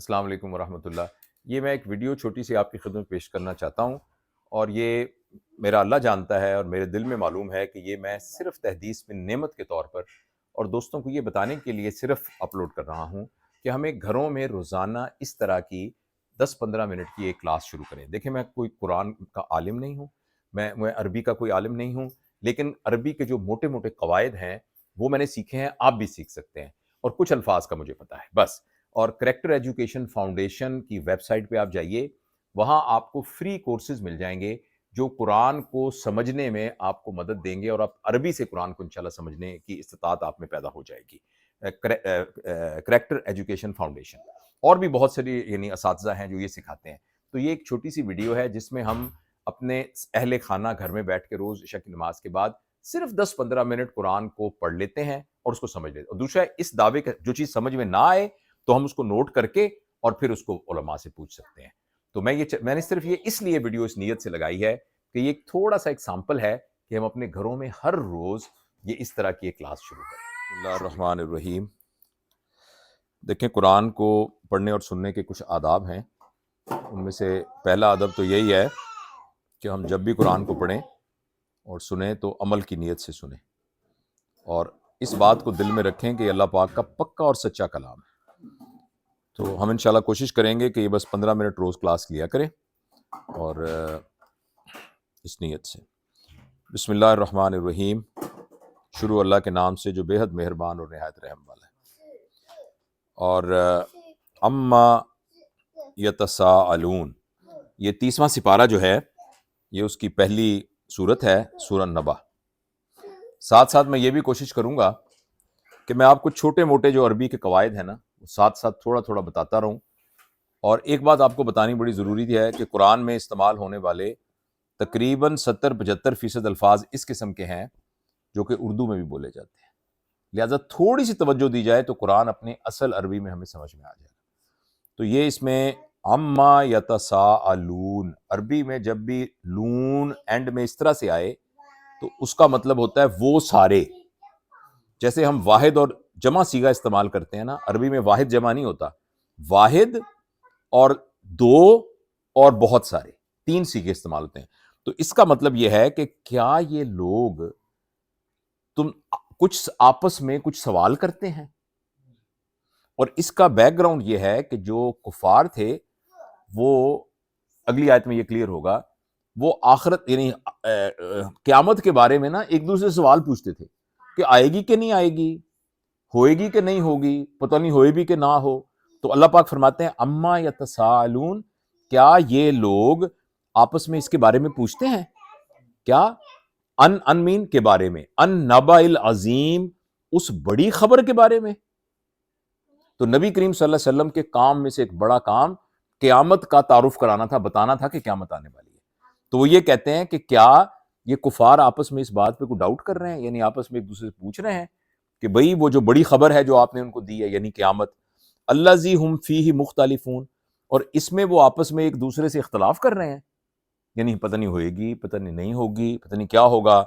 السلام علیکم ورحمۃ اللہ۔ یہ میں ایک ویڈیو چھوٹی سی آپ کی خدمت پیش کرنا چاہتا ہوں، اور یہ میرا اللہ جانتا ہے اور میرے دل میں معلوم ہے کہ یہ میں صرف تحدیث میں نعمت کے طور پر اور دوستوں کو یہ بتانے کے لیے صرف اپلوڈ کر رہا ہوں کہ ہمیں گھروں میں روزانہ اس طرح کی 10-15 منٹ کی ایک کلاس شروع کریں۔ دیکھیں، میں کوئی قرآن کا عالم نہیں ہوں، میں عربی کا کوئی عالم نہیں ہوں، لیکن عربی کے جو موٹے موٹے قواعد ہیں وہ میں نے سیکھے ہیں، آپ بھی سیکھ سکتے ہیں، اور کچھ الفاظ کا مجھے پتہ ہے بس۔ اور کریکٹر ایجوکیشن فاؤنڈیشن کی ویب سائٹ پہ آپ جائیے، وہاں آپ کو فری کورسز مل جائیں گے جو قرآن کو سمجھنے میں آپ کو مدد دیں گے، اور آپ عربی سے قرآن کو انشاءاللہ سمجھنے کی استطاعت آپ میں پیدا ہو جائے گی۔ کریکٹر ایجوکیشن فاؤنڈیشن، اور بھی بہت ساری اساتذہ ہیں جو یہ سکھاتے ہیں۔ تو یہ ایک چھوٹی سی ویڈیو ہے جس میں ہم اپنے اہل خانہ گھر میں بیٹھ کے روز عشاء کی نماز کے بعد صرف 10-15 منٹ قرآن کو پڑھ لیتے ہیں اور اس کو سمجھ لیتے ہیں۔ اور دوسرا، اس دعوے کا جو چیز سمجھ میں نہ آئے تو ہم اس کو نوٹ کر کے اور پھر اس کو علماء سے پوچھ سکتے ہیں۔ تو میں نے صرف یہ اس لیے ویڈیو اس نیت سے لگائی ہے کہ یہ ایک تھوڑا سا ایک سیمپل ہے کہ ہم اپنے گھروں میں ہر روز یہ اس طرح کی ایک کلاس شروع کریں۔ بسم اللہ الرحمن الرحیم۔ دیکھیں، قرآن کو پڑھنے اور سننے کے کچھ آداب ہیں۔ ان میں سے پہلا ادب تو یہی ہے کہ ہم جب بھی قرآن کو پڑھیں اور سنیں تو عمل کی نیت سے سنیں، اور اس بات کو دل میں رکھیں کہ اللہ پاک کا پکا اور سچا کلام ہے۔ تو ہم انشاءاللہ کوشش کریں گے کہ یہ بس 15 منٹ روز کلاس لیا کریں، اور اس نیت سے۔ بسم اللہ الرحمن الرحیم۔ شروع اللہ کے نام سے جو بے حد مہربان اور نہایت رحم والا ہے۔ اور اما یتساءلون، یہ 30واں سپارہ جو ہے یہ اس کی پہلی سورت ہے، سورہ نبا۔ ساتھ ساتھ میں یہ بھی کوشش کروں گا کہ میں آپ کو چھوٹے موٹے جو عربی کے قواعد ہیں نا، ساتھ ساتھ تھوڑا تھوڑا بتاتا رہوں۔ اور ایک بات آپ کو بتانی بڑی ضروری ہے کہ قرآن میں استعمال ہونے والے تقریباً 70-75% الفاظ اس قسم کے ہیں جو کہ اردو میں بھی بولے جاتے ہیں، لہٰذا تھوڑی سی توجہ دی جائے تو قرآن اپنے اصل عربی میں ہمیں سمجھ میں آ جائے گا۔ تو یہ اس میں اما یتساءلون، عربی میں جب بھی لون اینڈ میں اس طرح سے آئے تو اس کا مطلب ہوتا ہے وہ سارے۔ جیسے ہم واحد اور جمع صیغہ استعمال کرتے ہیں نا، عربی میں واحد جمع نہیں ہوتا، واحد اور دو اور بہت سارے، 3 صیغے استعمال ہوتے ہیں۔ تو اس کا مطلب یہ ہے کہ کیا یہ لوگ تم کچھ آپس میں کچھ سوال کرتے ہیں؟ اور اس کا بیک گراؤنڈ یہ ہے کہ جو کفار تھے وہ، اگلی آیت میں یہ کلیئر ہوگا، وہ آخرت قیامت کے بارے میں نا ایک دوسرے سے سوال پوچھتے تھے کہ آئے گی کہ نہیں آئے گی، ہوئے گی کہ نہیں ہوگی، پتہ نہیں ہوئے بھی کہ نہ ہو۔ تو اللہ پاک فرماتے ہیں اما یتساءلون، کیا یہ لوگ آپس میں اس کے بارے میں پوچھتے ہیں؟ کیا؟ انمین کے بارے میں، نبأ العظیم، اس بڑی خبر کے بارے میں۔ تو نبی کریم صلی اللہ علیہ وسلم کے کام میں سے ایک بڑا کام قیامت کا تعارف کرانا تھا، بتانا تھا کہ قیامت آنے والی ہے۔ تو وہ یہ کہتے ہیں کہ کیا یہ کفار آپس میں اس بات پہ کوئی ڈاؤٹ کر رہے ہیں، یعنی آپس میں ایک دوسرے سے پوچھ رہے ہیں کہ بھئی وہ جو بڑی خبر ہے جو آپ نے ان کو دی ہے، یعنی قیامت، الذی ہم فیہ مختلفون، اور اس میں وہ آپس میں ایک دوسرے سے اختلاف کر رہے ہیں، یعنی پتہ نہیں ہوئے گی، پتہ نہیں ہوگی، پتہ نہیں کیا ہوگا۔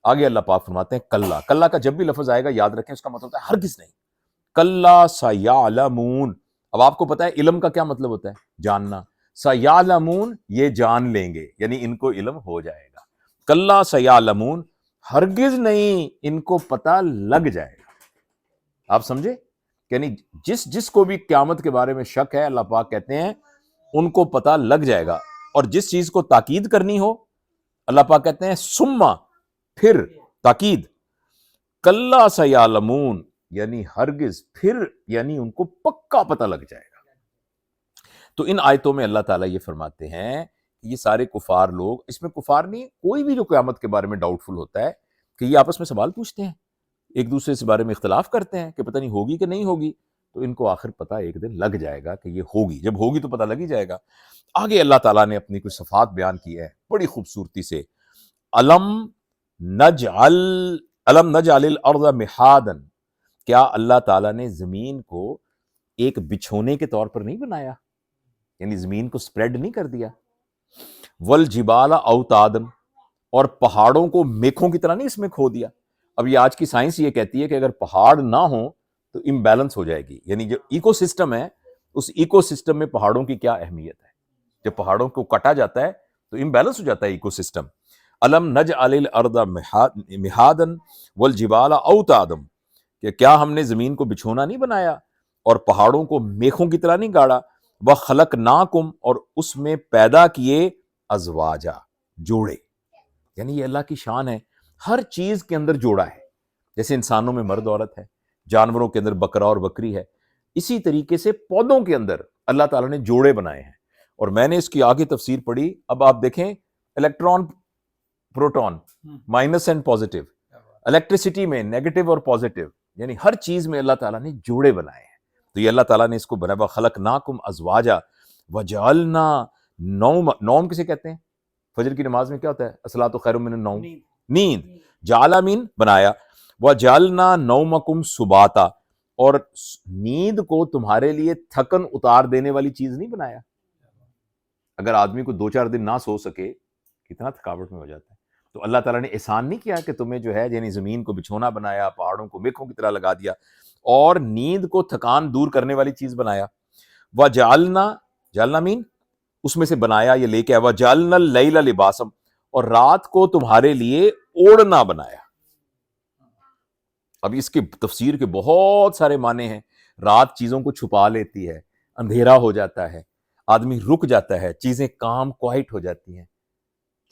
آگے اللہ پاک فرماتے ہیں کلا، کلا کا جب بھی لفظ آئے گا یاد رکھیں اس کا مطلب ہوتا ہے ہرگز نہیں۔ کلا سیعلمون، اب آپ کو پتا ہے علم کا کیا مطلب ہوتا ہے؟ جاننا۔ سیعلمون، یہ جان لیں گے، یعنی ان کو علم ہو جائے گا۔ کلا سیعلمون، ہرگز نہیں، ان کو پتہ لگ جائے گا۔ آپ سمجھے؟ یعنی جس کو بھی قیامت کے بارے میں شک ہے، اللہ پاک کہتے ہیں ان کو پتہ لگ جائے گا۔ اور جس چیز کو تاکید کرنی ہو، اللہ پاک کہتے ہیں سما، پھر تاکید، کلا سیعلمون، یعنی ہرگز، پھر یعنی ان کو پکا پتہ لگ جائے گا۔ تو ان آیتوں میں اللہ تعالیٰ یہ فرماتے ہیں کہ یہ سارے کفار لوگ، اس میں کفار نہیں، کوئی بھی جو قیامت کے بارے میں ڈاؤٹ فل ہوتا ہے، کہ یہ آپس میں سوال پوچھتے ہیں، ایک دوسرے سے بارے میں اختلاف کرتے ہیں کہ پتہ نہیں ہوگی کہ نہیں ہوگی، تو ان کو آخر پتہ ایک دن لگ جائے گا کہ یہ ہوگی، جب ہوگی تو پتہ لگ ہی جائے گا۔ آگے اللہ تعالیٰ نے اپنی کچھ صفات بیان کی ہے بڑی خوبصورتی سے۔ الم نجعل الارض مہادا، کیا اللہ تعالیٰ نے زمین کو ایک بچھونے کے طور پر نہیں بنایا، یعنی زمین کو سپریڈ نہیں کر دیا؟ والجبال اوتادا، اور پہاڑوں کو میکھوں کی طرح نہیں اس میں کھو دیا۔ اب یہ آج کی سائنس یہ کہتی ہے کہ اگر پہاڑ نہ ہوں تو امبیلنس ہو جائے گی، یعنی جو ایکو سسٹم ہے اس ایکو سسٹم میں پہاڑوں کی کیا اہمیت ہے. جب پہاڑوں کو کٹا جاتا ہے تو امبیلنس ہو جاتا ہے ایکو سسٹم. الم نجعل الارض مہادا والجبال اوتادا، کہ کیا ہم نے زمین کو بچھونا نہیں بنایا اور پہاڑوں کو میخوں کی طرح نہیں گاڑا. وخلقناکم، اور اس میں پیدا کیے ازواجا، جوڑے. یعنی یہ اللہ کی شان ہے، ہر چیز کے اندر جوڑا ہے. جیسے انسانوں میں مرد عورت ہے، جانوروں کے اندر بکرا اور بکری ہے، اسی طریقے سے پودوں کے اندر اللہ تعالیٰ نے جوڑے بنائے ہیں. اور میں نے اس کی آگے تفسیر پڑھی. اب آپ دیکھیں electron proton, minus and positive, electricity میں نیگیٹو اور پازیٹیو، یعنی ہر چیز میں اللہ تعالیٰ نے جوڑے بنائے ہیں. تو یہ اللہ تعالیٰ نے اس کو بنایا. خلقناکم ازواجا وجعلنا نوم کسے کہتے ہیں؟ فجر کی نماز میں کیا ہوتا ہے؟ الصلاۃ خیر من النوم، نیند. جعل مین بنایا، وجعلنا نومکم سباتا، اور نیند کو تمہارے لیے تھکن اتار دینے والی چیز نہیں بنایا. اگر آدمی کو 2-4 دن نہ سو سکے کتنا تھکاوٹ میں ہو جاتا ہے. تو اللہ تعالیٰ نے احسان نہیں کیا کہ تمہیں جو ہے یعنی زمین کو بچھونا بنایا، پہاڑوں کو میخوں کی طرح لگا دیا اور نیند کو تھکان دور کرنے والی چیز بنایا. جعلنا مین اس میں سے بنایا، یہ لے کے آیا. وجعلنا اللیل لباسا، اور رات کو تمہارے لیے اوڑھنا بنایا. اب اس کی تفسیر کے بہت سارے معنی ہیں. رات چیزوں کو چھپا لیتی ہے، اندھیرا ہو جاتا ہے، آدمی رک جاتا ہے، چیزیں کام کوائٹ ہو جاتی ہیں.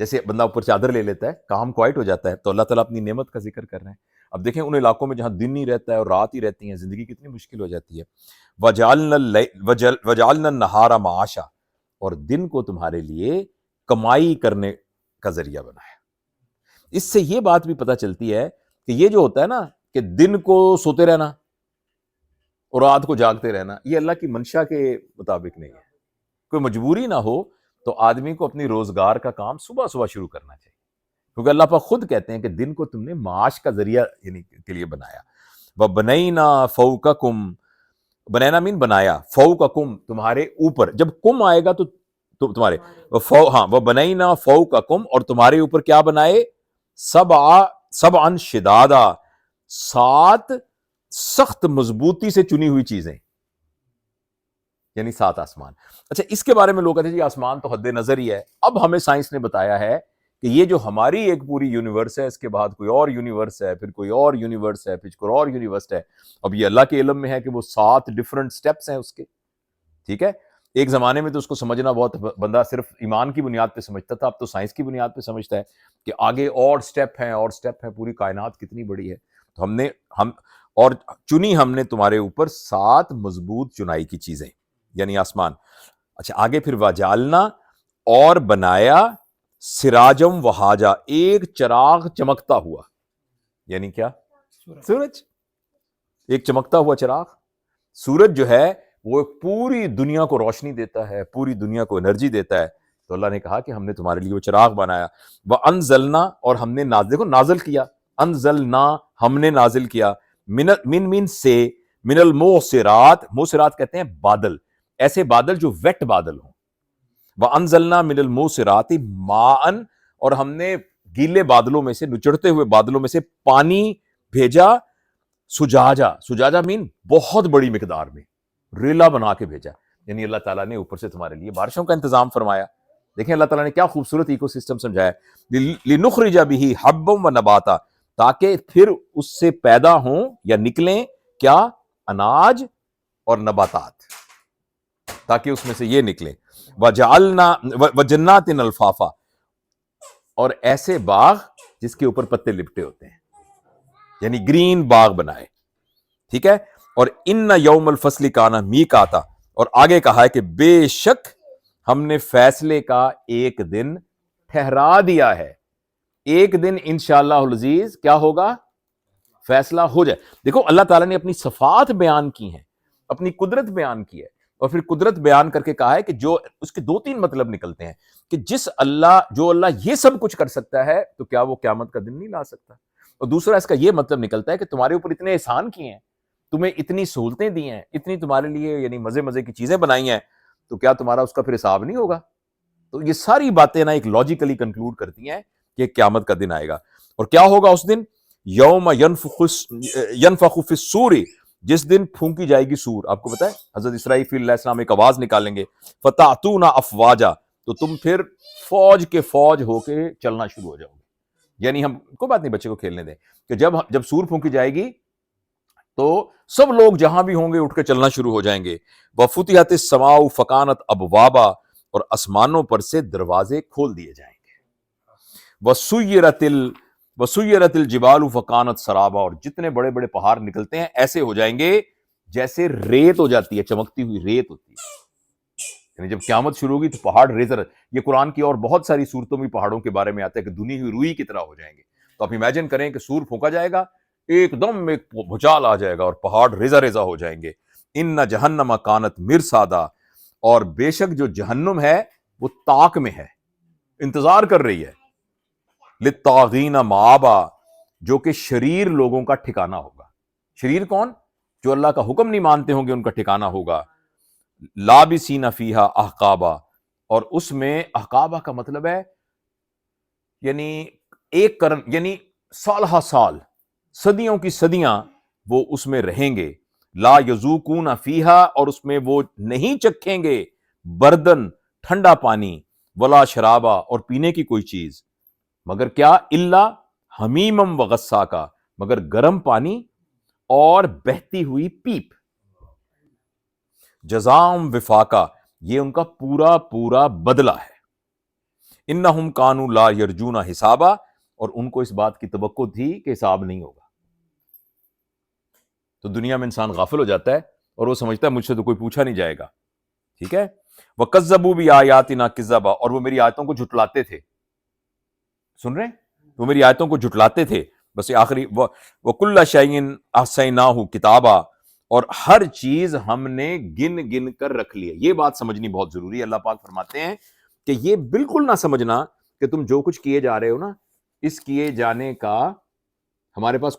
جیسے بندہ اوپر چادر لے لیتا ہے، کام کوائٹ ہو جاتا ہے. تو اللہ تعالیٰ اپنی نعمت کا ذکر کر رہے ہیں. اب دیکھیں ان علاقوں میں جہاں دن ہی رہتا ہے اور رات ہی رہتی ہیں، زندگی کتنی مشکل ہو جاتی ہے. وجعلنا النہار معاشا، اور دن کو تمہارے لیے کمائی کرنے کا ذریعہ بنایا. اس سے یہ بات بھی پتہ چلتی ہے کہ یہ جو ہوتا ہے نا کہ دن کو سوتے رہنا اور رات کو جاگتے رہنا، یہ اللہ کی منشا کے مطابق نہیں ہے. کوئی مجبوری نہ ہو تو آدمی کو اپنی روزگار کا کام صبح صبح شروع کرنا چاہیے، کیونکہ اللہ پاک خود کہتے ہیں کہ دن کو تم نے معاش کا ذریعہ یعنی کے لیے بنایا. وَبَنَيْنَا فَوْقَكُمْ، بنینا مین بنایا، فوقکم تمہارے اوپر. جب کم آئے گا تو تمہارے وَبَنَيْنَا فَوْقَكُمْ، اور تمہارے اوپر کیا بنائے؟ سبعا شدادا، 7 سخت مضبوطی سے چنی ہوئی چیزیں، یعنی 7 آسمان. اچھا اس کے بارے میں لوگ کہتے ہیں جی آسمان تو حد نظر ہی ہے. اب ہمیں سائنس نے بتایا ہے کہ یہ جو ہماری ایک پوری یونیورس ہے، اس کے بعد کوئی اور یونیورس ہے، پھر کوئی اور یونیورس ہے، پھر کوئی اور یونیورس ہے. اب یہ اللہ کے علم میں ہے کہ وہ 7 ڈیفرنٹ سٹیپس ہیں اس کے. ٹھیک ہے، ایک زمانے میں تو اس کو سمجھنا بہت بندہ صرف ایمان کی بنیاد پہ سمجھتا تھا، اب تو سائنس کی بنیاد پہ سمجھتا ہے کہ آگے اور سٹیپ ہیں اور سٹیپ ہیں، پوری کائنات کتنی بڑی ہے. تو ہم چنی ہم نے تمہارے اوپر 7 مضبوط چنائی کی چیزیں، یعنی آسمان. اچھا آگے پھر وجعلنا، اور بنایا سراجم وہاجا، ایک چراغ چمکتا ہوا. یعنی کیا؟ سورج، ایک چمکتا ہوا چراغ. سورج جو ہے وہ پوری دنیا کو روشنی دیتا ہے، پوری دنیا کو انرجی دیتا ہے. تو اللہ نے کہا کہ ہم نے تمہارے لیے وہ چراغ بنایا. وَأَنزَلْنَا، اور ہم نے دیکھو نازل کیا، انزلنا ہم نے نازل کیا، من سے، من الموسرات، موسرات کہتے ہیں بادل، ایسے بادل جو ویٹ بادل ہوں. وَأَنزَلْنَا مِنَ الْمُوسِرَاتِ مَاءً، اور ہم نے گیلے بادلوں میں سے، نچڑتے ہوئے بادلوں میں سے پانی بھیجا. سجاجا مین بہت بڑی مقدار میں، ریلا بنا کے بھیجا. یعنی اللہ تعالیٰ نے اوپر سے تمہارے لیے بارشوں کا انتظام فرمایا. دیکھیں اللہ تعالیٰ نے کیا خوبصورت ایکو سسٹم سمجھایا. لِنُخْرِجَ بِهِ حَبًّا وَنَبَاتًا، تاکہ پھر اس سے پیدا ہوں یا نکلیں کیا؟ اناج اور نباتات، تاکہ اس میں سے یہ نکلیں. وَجَنَّاتٍ الْفَافًا، اور ایسے باغ جس کے اوپر پتے لپٹے ہوتے ہیں، یعنی گرین باغ بنائے. ٹھیک ہے. اور ان یوم الفصل کان میقاتا، اور آگے کہا ہے کہ بے شک ہم نے فیصلے کا ایک دن ٹھہرا دیا ہے. ایک دن انشاءاللہ العزیز کیا ہوگا؟ فیصلہ ہو جائے. دیکھو اللہ تعالیٰ نے اپنی صفات بیان کی ہیں، اپنی قدرت بیان کی ہے، اور پھر قدرت بیان کر کے کہا ہے کہ جو اس کے 2-3 مطلب نکلتے ہیں کہ جو اللہ یہ سب کچھ کر سکتا ہے تو کیا وہ قیامت کا دن نہیں لا سکتا. اور دوسرا اس کا یہ مطلب نکلتا ہے کہ تمہارے اوپر اتنے احسان کیے ہیں، تمہیں اتنی سہولتیں دی ہیں، اتنی تمہارے لیے یعنی مزے کی چیزیں بنائی ہیں، تو کیا تمہارا اس کا پھر حساب نہیں ہوگا. تو یہ ساری باتیں نا ایک لاجیکلی کنکلوڈ کرتی ہیں کہ قیامت کا دن آئے گا. اور کیا ہوگا اس دن؟ یوم ینفخ فی الصور، جس دن پھونکی جائے گی سور، آپ کو پتا ہے حضرت اسرائیل علیہ السلام ایک آواز نکالیں گے، فتاتون افواجا، تو تم پھر فوج کے فوج ہو کے چلنا شروع ہو جاؤ گے. یعنی ہم کوئی بات نہیں، بچے کو کھیلنے دیں، کہ جب سور پھونکی جائے گی تو سب لوگ جہاں بھی ہوں گے اٹھ کے چلنا شروع ہو جائیں گے. وفتحت السماء فکانت ابوابا، اور آسمانوں پر سے دروازے کھول دیے جائیں گے. وسیرت الجبال فکانت سرابا، اور جتنے بڑے بڑے پہاڑ نکلتے ہیں ایسے ہو جائیں گے جیسے ریت ہو جاتی ہے، چمکتی ہوئی ریت ہوتی ہے. یعنی جب قیامت شروع ہوگی تو پہاڑ ریزر، یہ قرآن کی اور بہت ساری صورتوں میں پہاڑوں کے بارے میں آتا ہے کہ دھنی ہوئی روئی کی طرح ہو جائیں گے. تو آپ امیجن کریں کہ سور پھونکا جائے گا، ایک دم ایک بھوچال آ جائے گا اور پہاڑ ریزا ریزا ہو جائیں گے. ان جہنم کانت مرصادا، اور بے شک جو جہنم ہے وہ طاق میں ہے، انتظار کر رہی ہے. للطاغین مآبا، جو کہ شریر لوگوں کا ٹھکانہ ہوگا. شریر کون؟ جو اللہ کا حکم نہیں مانتے ہوں گے، ان کا ٹھکانہ ہوگا. لابسین فیہا احقابا، اور اس میں احقابا کا مطلب ہے یعنی ایک قرن، یعنی سالہ سال، صدیوں کی صدیاں وہ اس میں رہیں گے. لا یذوقون فیہا، اور اس میں وہ نہیں چکھیں گے بردن، ٹھنڈا پانی، ولا شرابا، اور پینے کی کوئی چیز، مگر کیا؟ الا حمیمم وغساقا، مگر گرم پانی اور بہتی ہوئی پیپ. جزام وفاقا، یہ ان کا پورا پورا بدلہ ہے. انہم کانوا لا یرجون حسابا، اور ان کو اس بات کی توقع تھی کہ حساب نہیں ہوگا. تو دنیا میں انسان غافل ہو جاتا ہے اور وہ سمجھتا ہے مجھ سے تو کوئی پوچھا نہیں جائے گا. ٹھیک ہے. وَكَذَّبُوا بِآيَاتِنَا كِذَّابًا، اور وہ میری آیتوں کو جھٹلاتے تھے. سن رہے ہیں؟ وہ میری آیتوں کو جھٹلاتے تھے. بس یہ آخری وَكُلَّ شَيْءٍ أَحْصَيْنَاهُ كِتَابًا، اور ہر چیز ہم نے گن گن کر رکھ لی ہے. یہ بات سمجھنی بہت ضروری ہے. اللہ پاک فرماتے ہیں کہ یہ بالکل نہ سمجھنا کہ تم جو کچھ کیے جا رہے ہو نا، اس کیے جانے کا ہمارے پاس